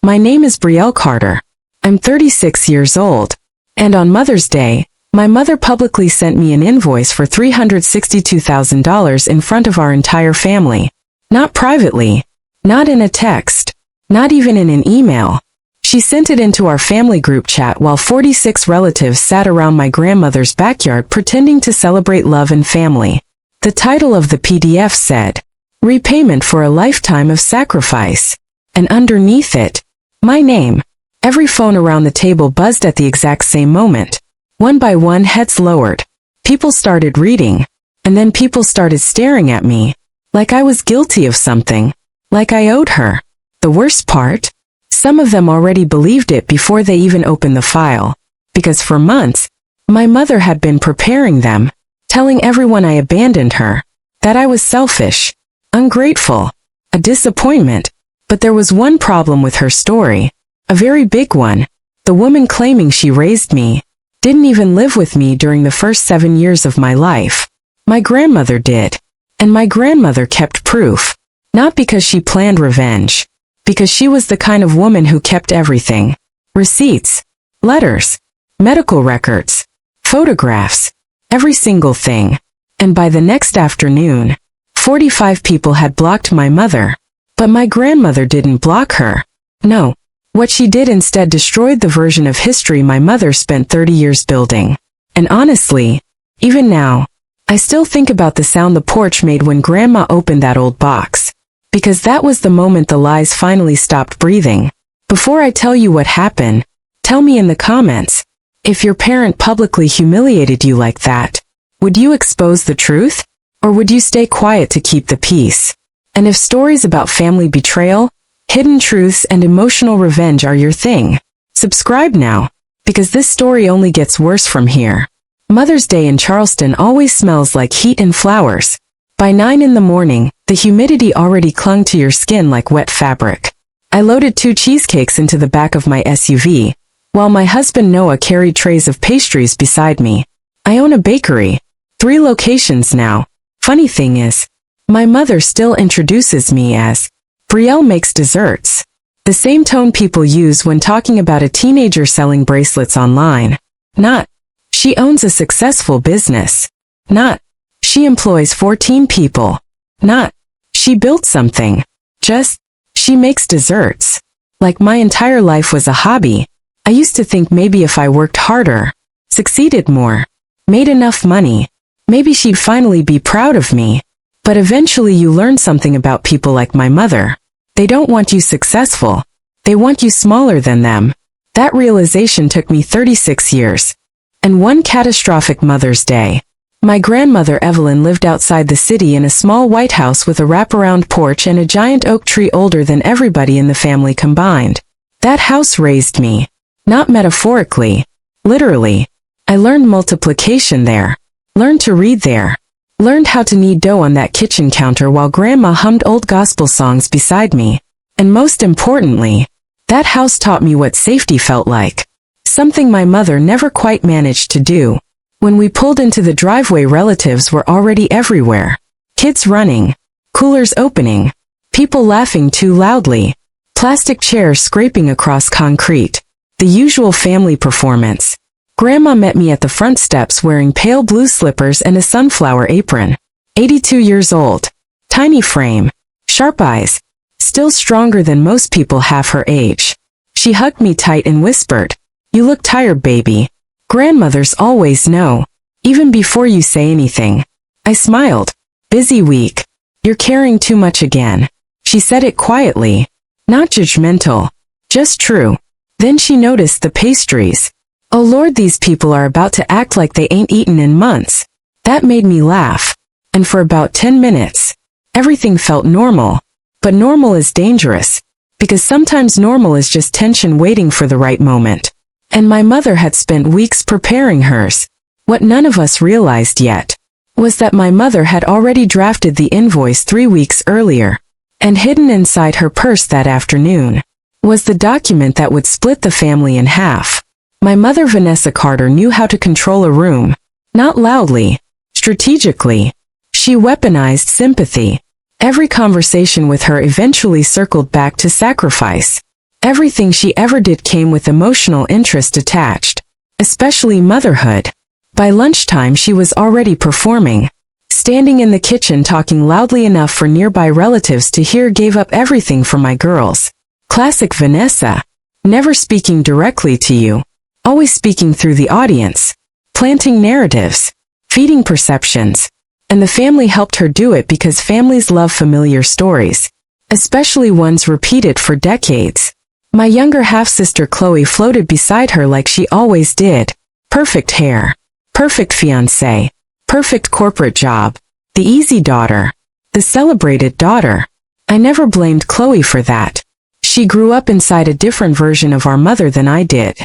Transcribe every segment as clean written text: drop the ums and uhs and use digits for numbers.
My name is Brielle Carter. I'm 36 years old. And on Mother's Day, my mother publicly sent me an invoice for $362,000 in front of our entire family. Not privately, not in a text, not even in an email. She sent it into our family group chat while 46 relatives sat around my grandmother's backyard pretending to celebrate love and family. The title of the PDF said, "Repayment for a Lifetime of Sacrifice." And underneath it, my name. Every phone around the table buzzed at the exact same moment. One by one, heads lowered. People started reading, and then people started staring at me, like I was guilty of something, like I owed her. The worst part? Some of them already believed it before they even opened the file, because for months, my mother had been preparing them, telling everyone I abandoned her, that I was selfish, ungrateful, a disappointment. But there was one problem with her story, a very big one. The woman claiming she raised me didn't even live with me during the first 7 years of my life. My grandmother did. And my grandmother kept proof. Not because she planned revenge, because she was the kind of woman who kept everything. Receipts, letters, medical records, photographs, every single thing. And by the next afternoon, 45 people had blocked my mother. But my grandmother didn't block her. No. What she did instead destroyed the version of history my mother spent 30 years building. And honestly, even now, I still think about the sound the porch made when Grandma opened that old box. Because that was the moment the lies finally stopped breathing. Before I tell you what happened, tell me in the comments, if your parent publicly humiliated you like that, would you expose the truth? Or would you stay quiet to keep the peace? And if stories about family betrayal, hidden truths, and emotional revenge are your thing, subscribe now, because this story only gets worse from here. Mother's Day in Charleston always smells like heat and flowers. By 9 in the morning, the humidity already clung to your skin like wet fabric. I loaded 2 cheesecakes into the back of my SUV, while my husband Noah carried trays of pastries beside me. I own a bakery, 3 locations now. Funny thing is, my mother still introduces me as Brielle makes desserts. The same tone people use when talking about a teenager selling bracelets online. Not, she owns a successful business. Not, she employs 14 people. Not, she built something. Just, she makes desserts. Like my entire life was a hobby. I used to think maybe if I worked harder, succeeded more, made enough money, maybe she'd finally be proud of me. But eventually you learn something about people like my mother. They don't want you successful. They want you smaller than them. That realization took me 36 years. And one catastrophic Mother's Day. My grandmother Evelyn lived outside the city in a small white house with a wraparound porch and a giant oak tree older than everybody in the family combined. That house raised me. Not metaphorically. Literally. I learned multiplication there. Learned to read there. Learned how to knead dough on that kitchen counter while Grandma hummed old gospel songs beside me. And most importantly, that house taught me what safety felt like. Something my mother never quite managed to do. When we pulled into the driveway, relatives were already everywhere. Kids running, coolers opening, people laughing too loudly, plastic chairs scraping across concrete. The usual family performance. Grandma met me at the front steps wearing pale blue slippers and a sunflower apron. 82 years old. Tiny frame. Sharp eyes. Still stronger than most people half her age. She hugged me tight and whispered, "You look tired, baby." Grandmothers always know, even before you say anything. I smiled. "Busy week. You're carrying too much again." She said it quietly. Not judgmental. Just true. Then she noticed the pastries. Oh Lord, these people are about to act like they ain't eaten in months. That made me laugh. And for about 10 minutes, everything felt normal. But normal is dangerous. Because sometimes normal is just tension waiting for the right moment. And my mother had spent weeks preparing hers. What none of us realized yet was that my mother had already drafted the invoice 3 weeks earlier. And hidden inside her purse that afternoon was the document that would split the family in half. My mother Vanessa Carter knew how to control a room. Not loudly, strategically. She weaponized sympathy. Every conversation with her eventually circled back to sacrifice. Everything she ever did came with emotional interest attached, especially motherhood. By lunchtime she was already performing. Standing in the kitchen talking loudly enough for nearby relatives to hear, gave up everything for my girls. Classic Vanessa. Never speaking directly to you. Always speaking through the audience. Planting narratives. Feeding perceptions. And the family helped her do it because families love familiar stories. Especially ones repeated for decades. My younger half-sister Chloe floated beside her like she always did. Perfect hair. Perfect fiancé. Perfect corporate job. The easy daughter. The celebrated daughter. I never blamed Chloe for that. She grew up inside a different version of our mother than I did.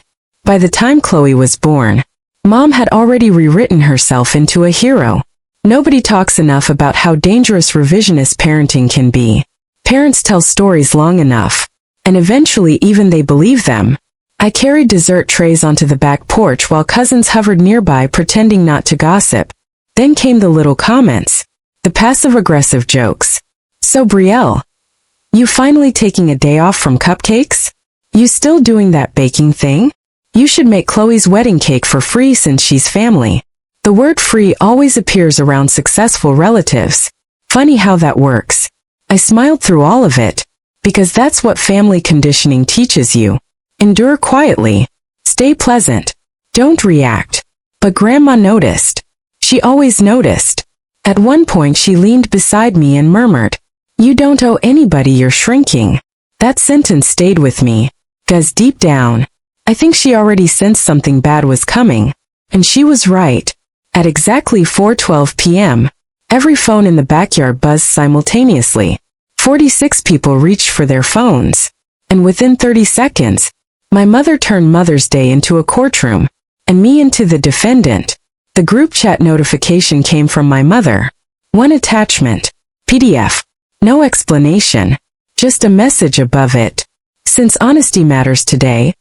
By the time Chloe was born, Mom had already rewritten herself into a hero. Nobody talks enough about how dangerous revisionist parenting can be. Parents tell stories long enough, and eventually even they believe them. I carried dessert trays onto the back porch while cousins hovered nearby pretending not to gossip. Then came the little comments, the passive-aggressive jokes. So Brielle, you finally taking a day off from cupcakes? You still doing that baking thing? You should make Chloe's wedding cake for free since she's family. The word free always appears around successful relatives. Funny how that works. I smiled through all of it, because that's what family conditioning teaches you. Endure quietly. Stay pleasant. Don't react. But Grandma noticed. She always noticed. At one point she leaned beside me and murmured, "You don't owe anybody, you're shrinking." That sentence stayed with me, because deep down, I think she already sensed something bad was coming. And she was right. At exactly 4:12 p.m., every phone in the backyard buzzed simultaneously. 46 people reached for their phones. And within 30 seconds, my mother turned Mother's Day into a courtroom, and me into the defendant. The group chat notification came from my mother. One attachment. PDF. No explanation. Just a message above it. Since honesty matters today,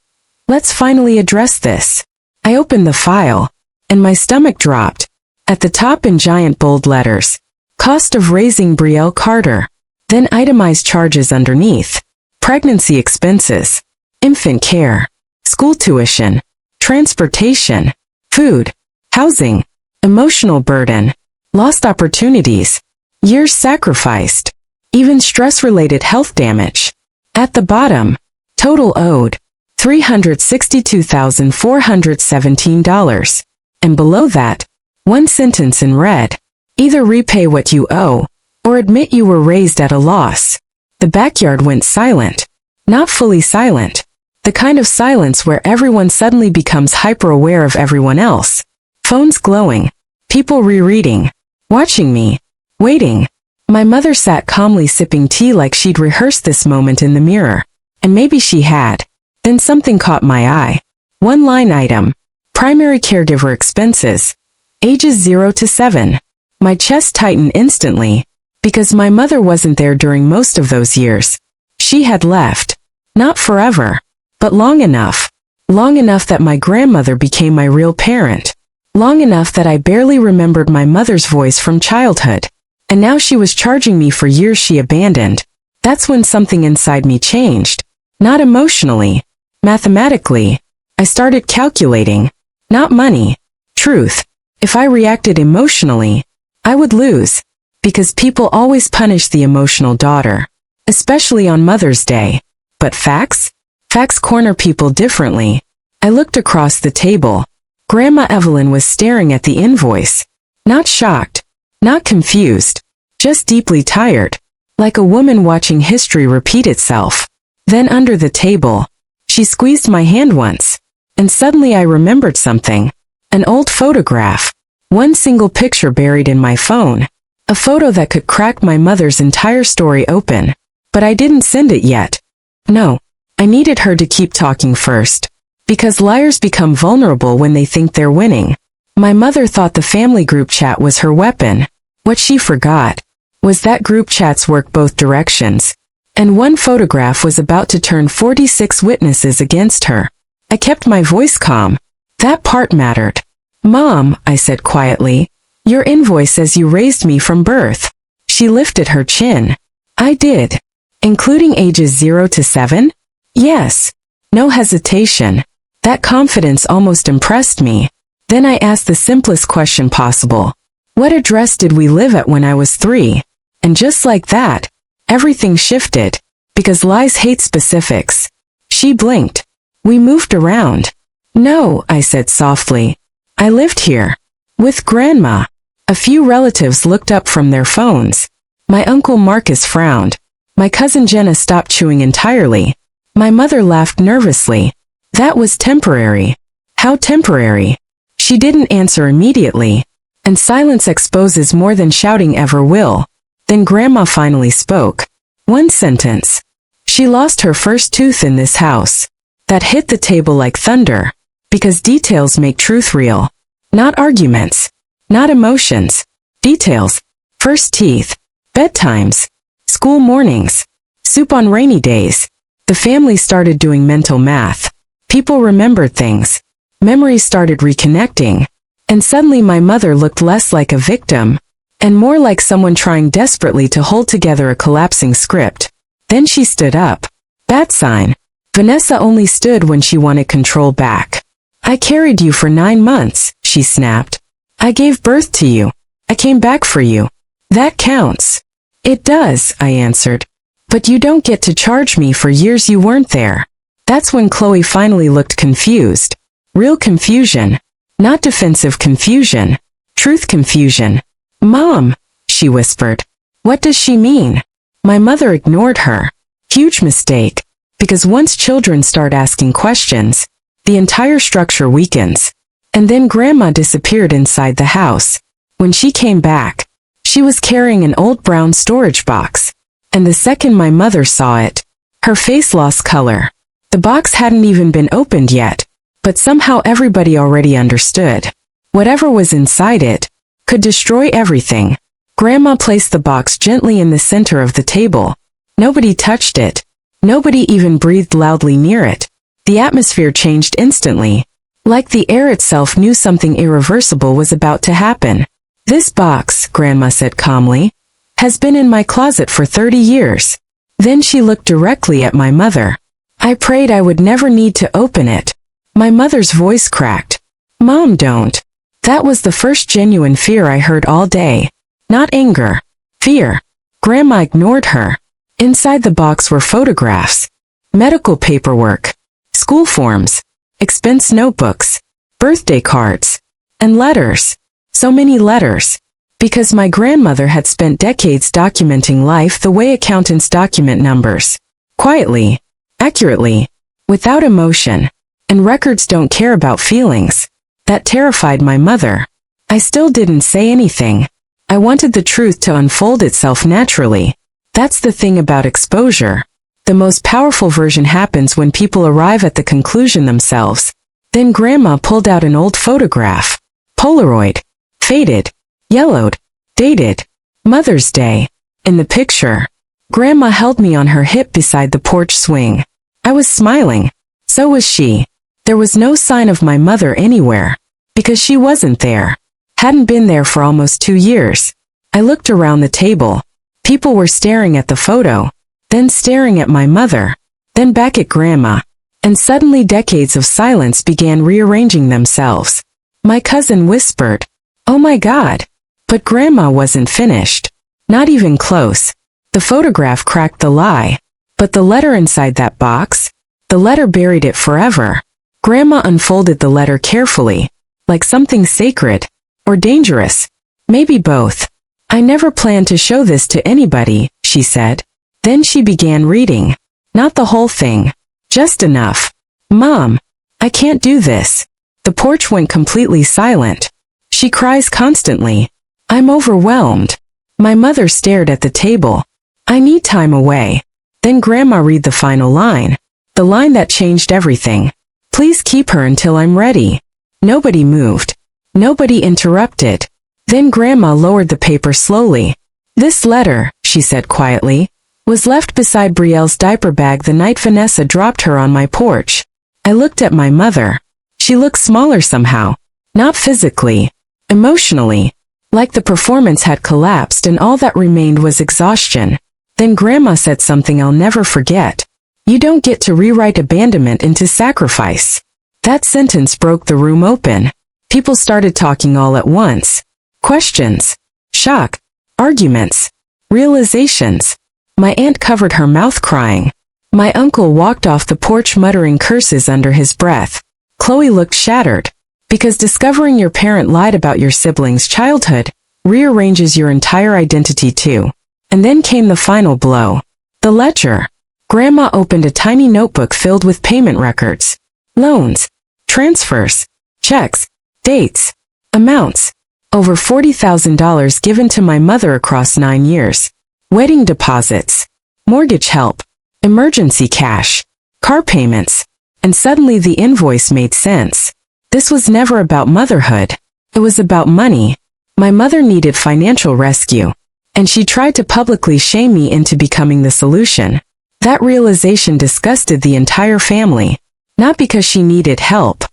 let's finally address this. I opened the file, and my stomach dropped. At the top in giant bold letters, cost of raising Brielle Carter. Then itemized charges underneath. Pregnancy expenses. Infant care. School tuition. Transportation. Food. Housing. Emotional burden. Lost opportunities. Years sacrificed. Even stress-related health damage. At the bottom, total owed. $362,417. And below that, one sentence in red. Either repay what you owe, or admit you were raised at a loss. The backyard went silent. Not fully silent. The kind of silence where everyone suddenly becomes hyper-aware of everyone else. Phones glowing. People rereading. Watching me. Waiting. My mother sat calmly sipping tea like she'd rehearsed this moment in the mirror. And maybe she had. Then something caught my eye. One line item. Primary caregiver expenses. Ages 0 to 7. My chest tightened instantly, because my mother wasn't there during most of those years. She had left. Not forever, but long enough. Long enough that my grandmother became my real parent. Long enough that I barely remembered my mother's voice from childhood. And now she was charging me for years she abandoned. That's when something inside me changed. Not emotionally. Mathematically. I started calculating. Not money. Truth. If I reacted emotionally, I would lose. Because people always punish the emotional daughter. Especially on Mother's Day. But facts? Facts corner people differently. I looked across the table. Grandma Evelyn was staring at the invoice. Not shocked. Not confused. Just deeply tired. Like a woman watching history repeat itself. Then under the table, she squeezed my hand once. And suddenly I remembered something. An old photograph. One single picture buried in my phone. A photo that could crack my mother's entire story open. But I didn't send it yet. No. I needed her to keep talking first. Because liars become vulnerable when they think they're winning. My mother thought the family group chat was her weapon. What she forgot was that group chats work both directions. And one photograph was about to turn 46 witnesses against her. I kept my voice calm. That part mattered. "Mom," I said quietly, "your invoice says you raised me from birth." She lifted her chin. "I did. Including ages 0 to 7? Yes. No hesitation. That confidence almost impressed me. Then I asked the simplest question possible. What address did we live at when I was 3? And just like that, everything shifted. Because lies hate specifics. She blinked. We moved around. No, I said softly. I lived here. With Grandma. A few relatives looked up from their phones. My Uncle Marcus frowned. My cousin Jenna stopped chewing entirely. My mother laughed nervously. That was temporary. How temporary? She didn't answer immediately. And silence exposes more than shouting ever will. Then Grandma finally spoke. One sentence. She lost her first tooth in this house. That hit the table like thunder. Because details make truth real. Not arguments. Not emotions. Details. First teeth. Bedtimes. School mornings. Soup on rainy days. The family started doing mental math. People remembered things. Memories started reconnecting. And suddenly my mother looked less like a victim, and more like someone trying desperately to hold together a collapsing script. Then she stood up. Bat sign. Vanessa only stood when she wanted control back. I carried you for 9 months, she snapped. I gave birth to you. I came back for you. That counts. It does, I answered. But you don't get to charge me for years you weren't there. That's when Chloe finally looked confused. Real confusion. Not defensive confusion. Truth confusion. Mom, she whispered. What does she mean? My mother ignored her. Huge mistake. Because once children start asking questions, the entire structure weakens. And then Grandma disappeared inside the house. When she came back, she was carrying an old brown storage box. And the second my mother saw it, her face lost color. The box hadn't even been opened yet, but somehow everybody already understood. Whatever was inside it could destroy everything. Grandma placed the box gently in the center of the table. Nobody touched it. Nobody even breathed loudly near it. The atmosphere changed instantly. Like the air itself knew something irreversible was about to happen. This box, Grandma said calmly, has been in my closet for 30 years. Then she looked directly at my mother. I prayed I would never need to open it. My mother's voice cracked. Mom, don't. That was the first genuine fear I heard all day. Not anger. Fear. Grandma ignored her. Inside the box were photographs, medical paperwork, school forms, expense notebooks, birthday cards, and letters. So many letters. Because my grandmother had spent decades documenting life the way accountants document numbers. Quietly, accurately, without emotion. And records don't care about feelings. That terrified my mother. I still didn't say anything. I wanted the truth to unfold itself naturally. That's the thing about exposure. The most powerful version happens when people arrive at the conclusion themselves. Then Grandma pulled out an old photograph. Polaroid. Faded. Yellowed. Dated. Mother's Day. In the picture, Grandma held me on her hip beside the porch swing. I was smiling. So was she. There was no sign of my mother anywhere. Because she wasn't there. Hadn't been there for almost 2 years. I looked around the table. People were staring at the photo, then staring at my mother, then back at Grandma, and suddenly decades of silence began rearranging themselves. My cousin whispered, "Oh my God." But Grandma wasn't finished. Not even close. The photograph cracked the lie. But the letter inside that box? The letter buried it forever. Grandma unfolded the letter carefully, like something sacred, or dangerous. Maybe both. I never planned to show this to anybody, she said. Then she began reading. Not the whole thing. Just enough. Mom, I can't do this. The porch went completely silent. She cries constantly. I'm overwhelmed. My mother stared at the table. I need time away. Then Grandma read the final line. The line that changed everything. Please keep her until I'm ready. Nobody moved. Nobody interrupted. Then Grandma lowered the paper slowly. This letter, she said quietly, was left beside Brielle's diaper bag the night Vanessa dropped her on my porch. I looked at my mother. She looked smaller somehow. Not physically. Emotionally. Like the performance had collapsed and all that remained was exhaustion. Then Grandma said something I'll never forget. You don't get to rewrite abandonment into sacrifice. That sentence broke the room open. People started talking all at once. Questions, shock, arguments, realizations. My aunt covered her mouth crying. My uncle walked off the porch muttering curses under his breath. Chloe looked shattered. Because discovering your parent lied about your sibling's childhood rearranges your entire identity too. And then came the final blow. The ledger. Grandma opened a tiny notebook filled with payment records. Loans, transfers, checks, dates, amounts. Over $40,000 given to my mother across 9 years. Wedding deposits, mortgage help, emergency cash, car payments. And suddenly the invoice made sense. This was never about motherhood. It was about money. My mother needed financial rescue. And she tried to publicly shame me into becoming the solution. That realization disgusted the entire family. Not because she needed help,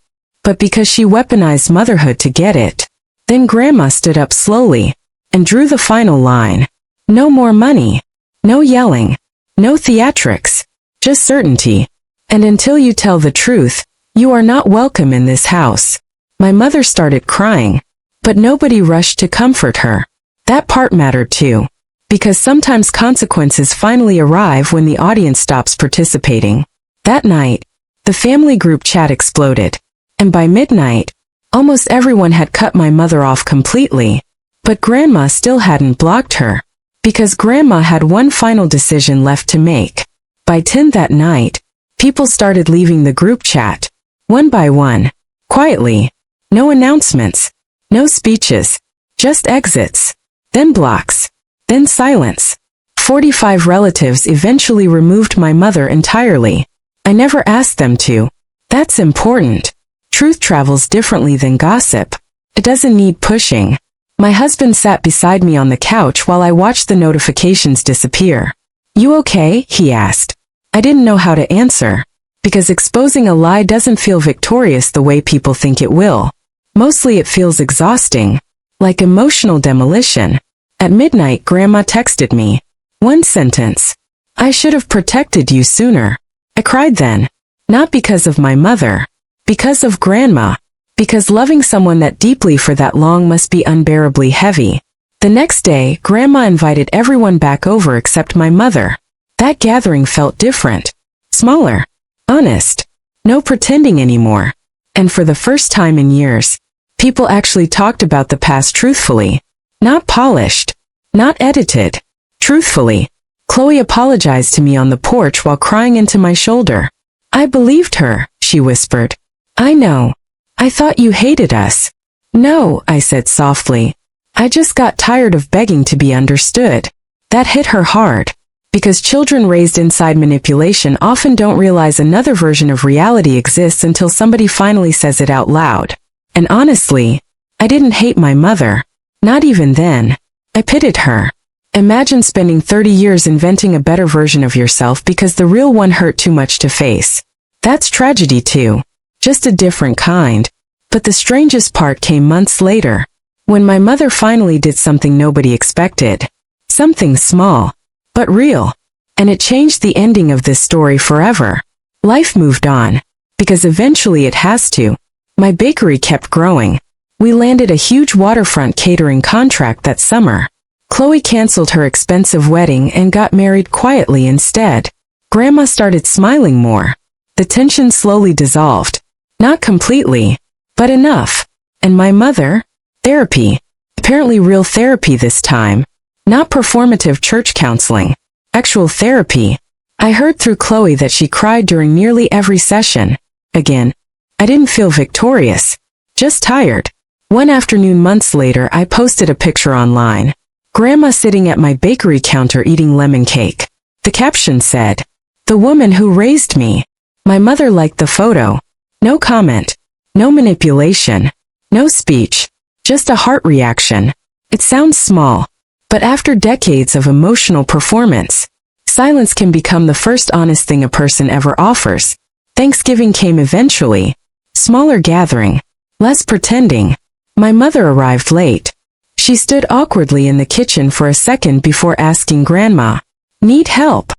but because she weaponized motherhood to get it. Then Grandma stood up slowly and drew the final line. No more money. No yelling. No theatrics. Just certainty. And until you tell the truth, you are not welcome in this house. My mother started crying, but nobody rushed to comfort her. That part mattered too, because sometimes consequences finally arrive when the audience stops participating. That night, the family group chat exploded, and by midnight, almost everyone had cut my mother off completely, but Grandma still hadn't blocked her, because Grandma had one final decision left to make. By 10 that night, people started leaving the group chat, one by one, quietly. No announcements, no speeches, just exits, then blocks, then silence. 45 relatives eventually removed my mother entirely. I never asked them to. That's important. Truth travels differently than gossip. It doesn't need pushing. My husband sat beside me on the couch while I watched the notifications disappear. You okay? He asked. I didn't know how to answer, because exposing a lie doesn't feel victorious the way people think it will. Mostly it feels exhausting, like emotional demolition. At midnight, Grandma texted me. One sentence. I should have protected you sooner. I cried then. Not because of my mother. Because of Grandma. Because loving someone that deeply for that long must be unbearably heavy. The next day, Grandma invited everyone back over except my mother. That gathering felt different. Smaller. Honest. No pretending anymore. And for the first time in years, people actually talked about the past truthfully. Not polished. Not edited. Truthfully. Chloe apologized to me on the porch while crying into my shoulder. I believed her, she whispered. I know. I thought you hated us. No, I said softly. I just got tired of begging to be understood. That hit her hard. Because children raised inside manipulation often don't realize another version of reality exists until somebody finally says it out loud. And honestly, I didn't hate my mother. Not even then. I pitied her. Imagine spending 30 years inventing a better version of yourself because the real one hurt too much to face. That's tragedy too. Just a different kind. But the strangest part came months later, when my mother finally did something nobody expected. Something small, but real. And it changed the ending of this story forever. Life moved on, because eventually it has to. My bakery kept growing. We landed a huge waterfront catering contract that summer. Chloe canceled her expensive wedding and got married quietly instead. Grandma started smiling more. The tension slowly dissolved. Not completely, but enough. And my mother? Therapy. Apparently real therapy this time. Not performative church counseling. Actual therapy. I heard through Chloe that she cried during nearly every session. Again, I didn't feel victorious. Just tired. One afternoon months later, I posted a picture online. Grandma sitting at my bakery counter eating lemon cake. The caption said, "The woman who raised me." My mother liked the photo. No comment. No manipulation. No speech. Just a heart reaction. It sounds small, but after decades of emotional performance, silence can become the first honest thing a person ever offers. Thanksgiving came eventually. Smaller gathering. Less pretending. My mother arrived late. She stood awkwardly in the kitchen for a second before asking Grandma, "Need help?"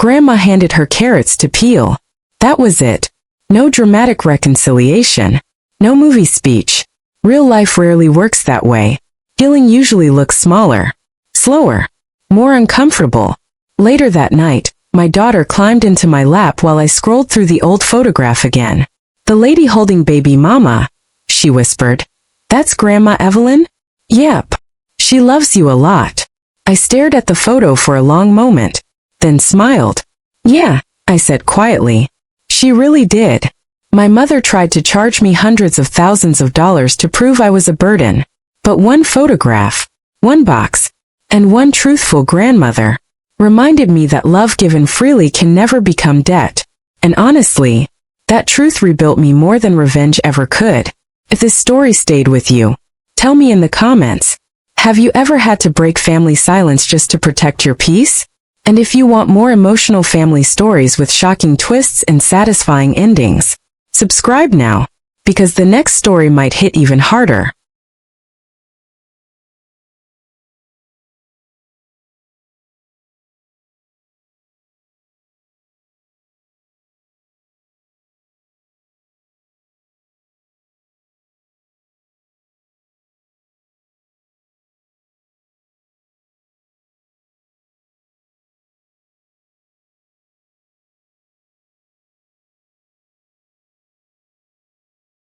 Grandma handed her carrots to peel. That was it. No dramatic reconciliation. No movie speech. Real life rarely works that way. Healing usually looks smaller, slower, more uncomfortable. Later that night, my daughter climbed into my lap while I scrolled through the old photograph again. "The lady holding baby mama," she whispered. "That's Grandma Evelyn?" "Yep. She loves you a lot." I stared at the photo for a long moment, then smiled. "Yeah," I said quietly. "She really did." My mother tried to charge me hundreds of thousands of dollars to prove I was a burden. But one photograph, one box, and one truthful grandmother reminded me that love given freely can never become debt. And honestly, that truth rebuilt me more than revenge ever could. If this story stayed with you, tell me in the comments. Have you ever had to break family silence just to protect your peace? And if you want more emotional family stories with shocking twists and satisfying endings, subscribe now, because the next story might hit even harder.